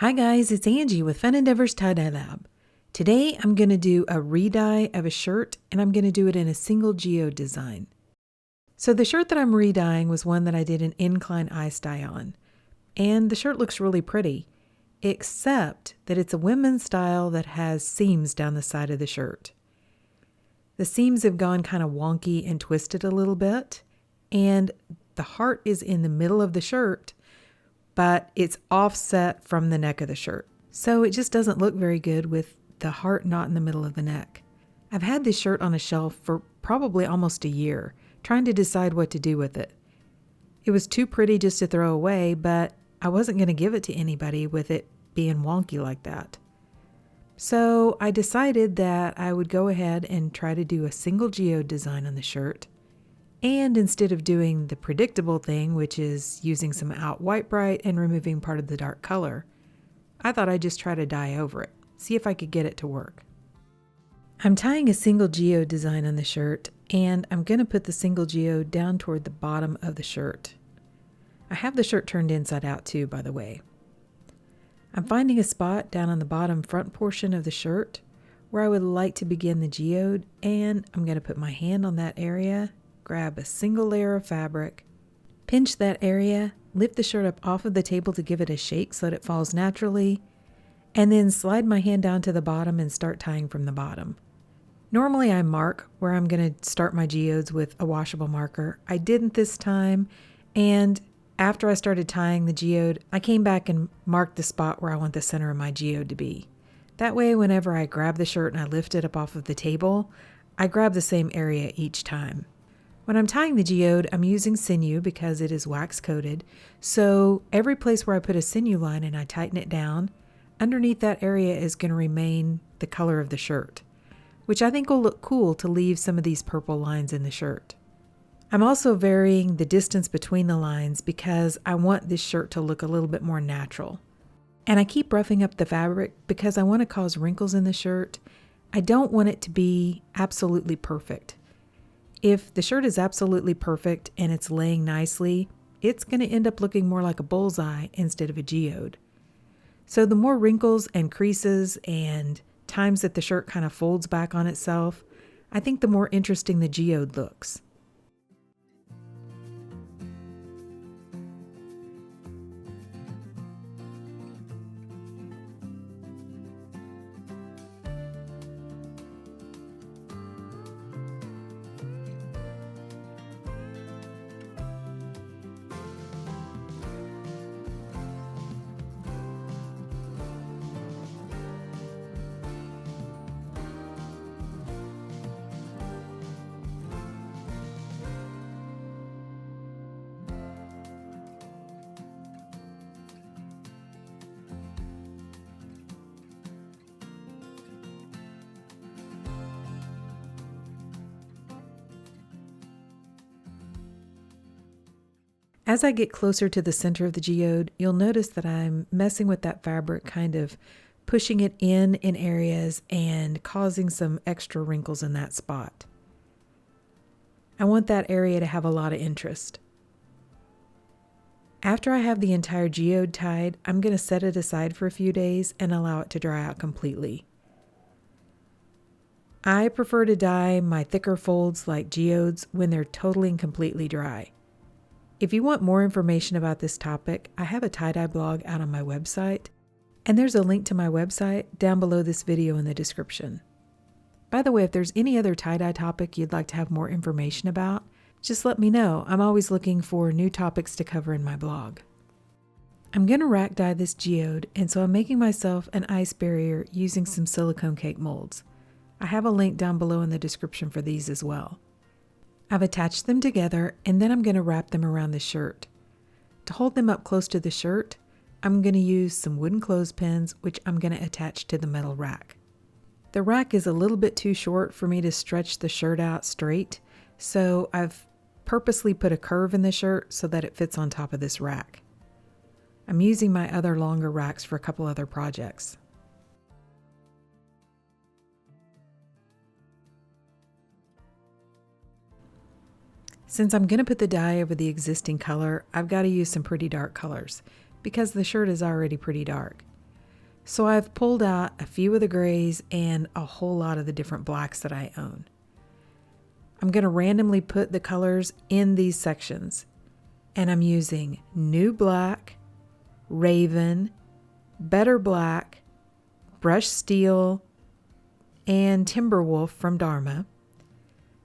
Hi guys, it's Angie with Fun Endeavors Tie-Dye Lab. Today I'm going to do a re-dye of a shirt and I'm going to do it in a single geode design. So the shirt that I'm re-dyeing was one that I did an incline ice dye on. And the shirt looks really pretty, except that it's a women's style that has seams down the side of the shirt. The seams have gone kind of wonky and twisted a little bit, and the heart is in the middle of the shirt, but it's offset from the neck of the shirt. So it just doesn't look very good with the heart not in the middle of the neck. I've had this shirt on a shelf for probably almost a year, trying to decide what to do with it. It was too pretty just to throw away, but I wasn't going to give it to anybody with it being wonky like that. So I decided that I would go ahead and try to do a single geode design on the shirt. And instead of doing the predictable thing, which is using some out white bright and removing part of the dark color, I thought I'd just try to dye over it, see if I could get it to work. I'm tying a single geode design on the shirt, and I'm going to put the single geode down toward the bottom of the shirt. I have the shirt turned inside out too, by the way. I'm finding a spot down on the bottom front portion of the shirt where I would like to begin the geode, and I'm going to put my hand on that area, grab a single layer of fabric, pinch that area, lift the shirt up off of the table to give it a shake so that it falls naturally, and then slide my hand down to the bottom and start tying from the bottom. Normally I mark where I'm going to start my geodes with a washable marker. I didn't this time, and after I started tying the geode, I came back and marked the spot where I want the center of my geode to be. That way, whenever I grab the shirt and I lift it up off of the table, I grab the same area each time. When I'm tying the geode, I'm using sinew because it is wax coated, so every place where I put a sinew line and I tighten it down, underneath that area is going to remain the color of the shirt, which I think will look cool to leave some of these purple lines in the shirt. I'm also varying the distance between the lines because I want this shirt to look a little bit more natural. And I keep roughing up the fabric because I want to cause wrinkles in the shirt. I don't want it to be absolutely perfect. If the shirt is absolutely perfect and it's laying nicely, it's going to end up looking more like a bullseye instead of a geode. So the more wrinkles and creases and times that the shirt kind of folds back on itself, I think the more interesting the geode looks. As I get closer to the center of the geode, you'll notice that I'm messing with that fabric, kind of pushing it in areas and causing some extra wrinkles in that spot. I want that area to have a lot of interest. After I have the entire geode tied, I'm going to set it aside for a few days and allow it to dry out completely. I prefer to dye my thicker folds like geodes when they're totally and completely dry. If you want more information about this topic, I have a tie-dye blog out on my website, and there's a link to my website down below this video in the description. By the way, if there's any other tie-dye topic you'd like to have more information about, just let me know. I'm always looking for new topics to cover in my blog. I'm going to rack dye this geode, and so I'm making myself an ice barrier using some silicone cake molds. I have a link down below in the description for these as well. I've attached them together, and then I'm going to wrap them around the shirt. To hold them up close to the shirt, I'm going to use some wooden clothespins, which I'm going to attach to the metal rack. The rack is a little bit too short for me to stretch the shirt out straight, so I've purposely put a curve in the shirt so that it fits on top of this rack. I'm using my other longer racks for a couple other projects. Since I'm going to put the dye over the existing color, I've got to use some pretty dark colors because the shirt is already pretty dark. So I've pulled out a few of the grays and a whole lot of the different blacks that I own. I'm going to randomly put the colors in these sections, and I'm using New Black, Raven, Better Black, Brushed Steel, and Timberwolf from Dharma.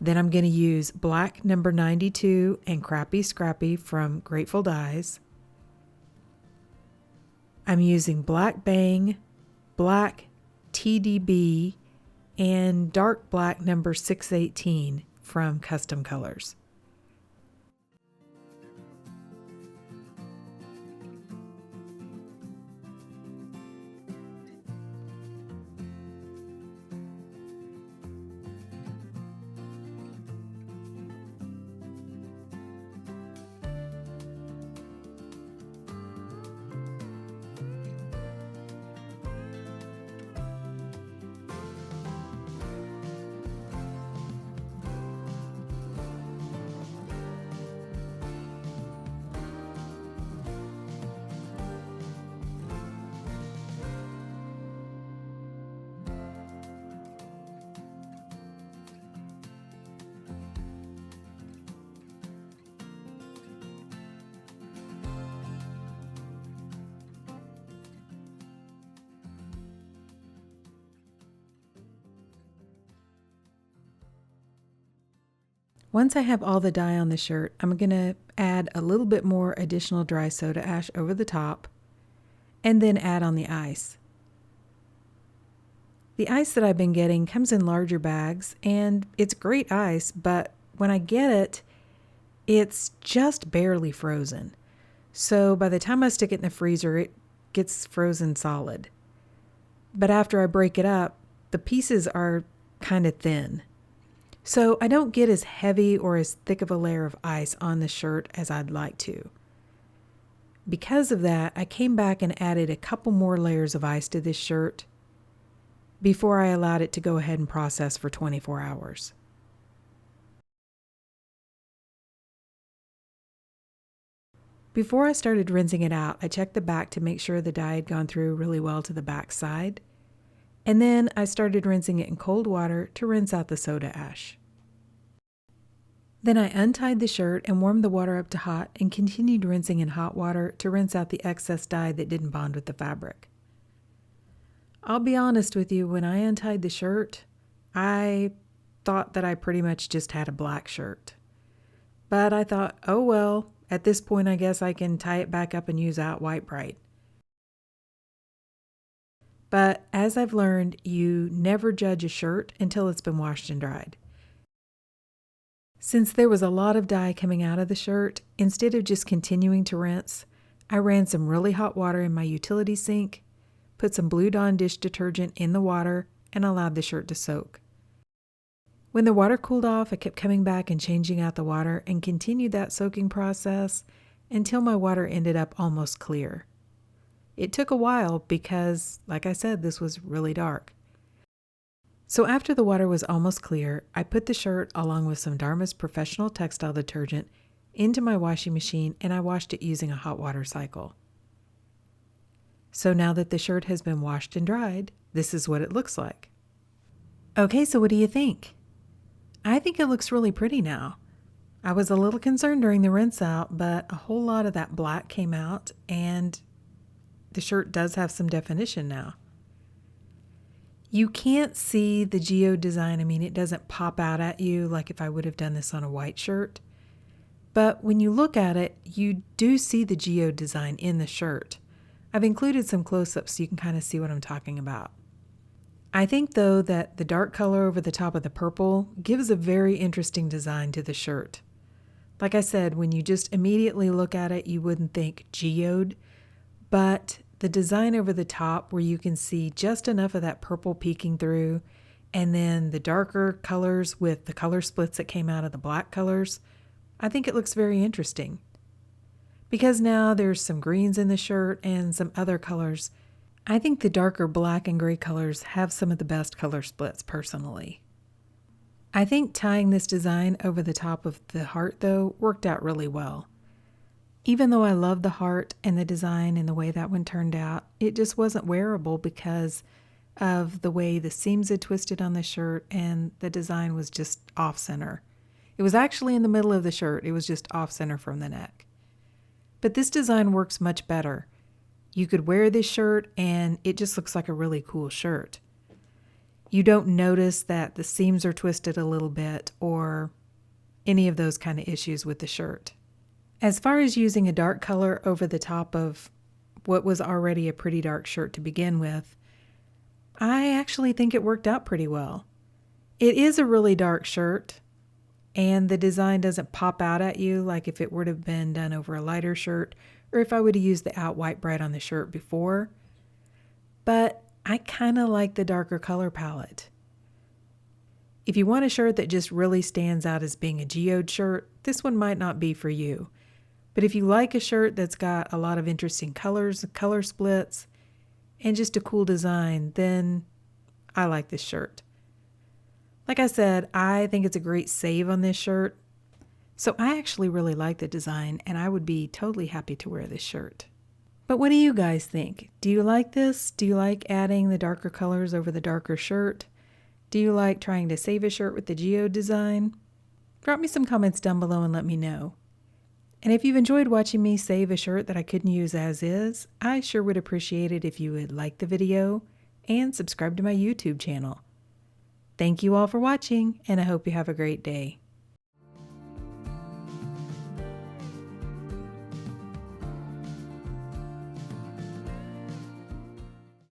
Then I'm going to use Black number 92 and Crappy Scrappy from Grateful Dyes. I'm using Black Bang, Black TDB, and Dark Black number 618 from Custom Colors. Once I have all the dye on the shirt, I'm going to add a little bit more additional dry soda ash over the top and then add on the ice. The ice that I've been getting comes in larger bags and it's great ice, but when I get it, it's just barely frozen. So by the time I stick it in the freezer, it gets frozen solid. But after I break it up, the pieces are kind of thin. So I don't get as heavy or as thick of a layer of ice on the shirt as I'd like to. Because of that, I came back and added a couple more layers of ice to this shirt before I allowed it to go ahead and process for 24 hours. Before I started rinsing it out, I checked the back to make sure the dye had gone through really well to the back side. And then I started rinsing it in cold water to rinse out the soda ash. Then I untied the shirt and warmed the water up to hot and continued rinsing in hot water to rinse out the excess dye that didn't bond with the fabric. I'll be honest with you, when I untied the shirt, I thought that I pretty much just had a black shirt. But I thought, oh well, at this point I guess I can tie it back up and use out White Bright. But as I've learned, you never judge a shirt until it's been washed and dried. Since there was a lot of dye coming out of the shirt, instead of just continuing to rinse, I ran some really hot water in my utility sink, put some Blue Dawn dish detergent in the water, and allowed the shirt to soak. When the water cooled off, I kept coming back and changing out the water and continued that soaking process until my water ended up almost clear. It took a while because, like I said, this was really dark. So after the water was almost clear, I put the shirt along with some Dharma's Professional Textile Detergent into my washing machine and I washed it using a hot water cycle. So now that the shirt has been washed and dried, this is what it looks like. Okay, so what do you think? I think it looks really pretty now. I was a little concerned during the rinse out, but a whole lot of that black came out and the shirt does have some definition now. You can't see the Geode design. I mean, it doesn't pop out at you like if I would have done this on a white shirt. But when you look at it, you do see the Geode design in the shirt. I've included some close-ups so you can kind of see what I'm talking about. I think, though, that the dark color over the top of the purple gives a very interesting design to the shirt. Like I said, when you just immediately look at it, you wouldn't think Geode, but the design over the top where you can see just enough of that purple peeking through, and then the darker colors with the color splits that came out of the black colors, I think it looks very interesting. Because now there's some greens in the shirt and some other colors, I think the darker black and gray colors have some of the best color splits personally. I think tying this design over the top of the heart, though, worked out really well. Even though I love the heart and the design and the way that one turned out, it just wasn't wearable because of the way the seams had twisted on the shirt and the design was just off center. It was actually in the middle of the shirt. It was just off center from the neck. But this design works much better. You could wear this shirt and it just looks like a really cool shirt. You don't notice that the seams are twisted a little bit or any of those kind of issues with the shirt. As far as using a dark color over the top of what was already a pretty dark shirt to begin with, I actually think it worked out pretty well. It is a really dark shirt, and the design doesn't pop out at you like if it would have been done over a lighter shirt or if I would have used the Out White Bright on the shirt before. But I kind of like the darker color palette. If you want a shirt that just really stands out as being a geode shirt, this one might not be for you. But if you like a shirt that's got a lot of interesting colors, color splits, and just a cool design, then I like this shirt. Like I said, I think it's a great save on this shirt. So I actually really like the design and I would be totally happy to wear this shirt. But what do you guys think? Do you like this? Do you like adding the darker colors over the darker shirt? Do you like trying to save a shirt with the geode design? Drop me some comments down below and let me know. And if you've enjoyed watching me save a shirt that I couldn't use as is, I sure would appreciate it if you would like the video and subscribe to my YouTube channel. Thank you all for watching, and I hope you have a great day.